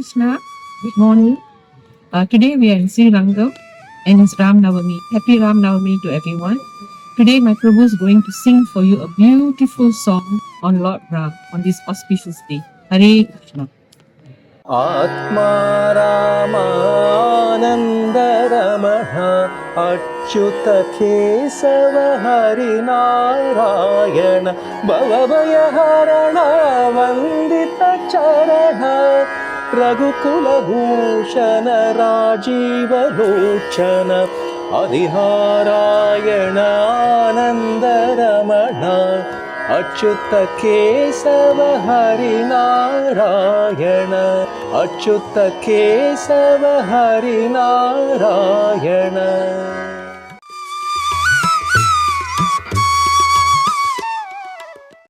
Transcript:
Krishna. Good morning. Today we are in Sri Rangam and it's Ram Navami. Happy Ram Navami to everyone. Today my Prabhu is going to sing for you a beautiful song on Lord Ram on this auspicious day. Hare Krishna. आत्मारामानन्दरमण Achyut Keshav Harinarayan भवभयहरण वन्दित चरण रघुकुलभूषण राजीवलोचन हरिनारायण आनन्दरमण अच्युत केशव हरिनारायण अच्युत केशव हरिनारायण।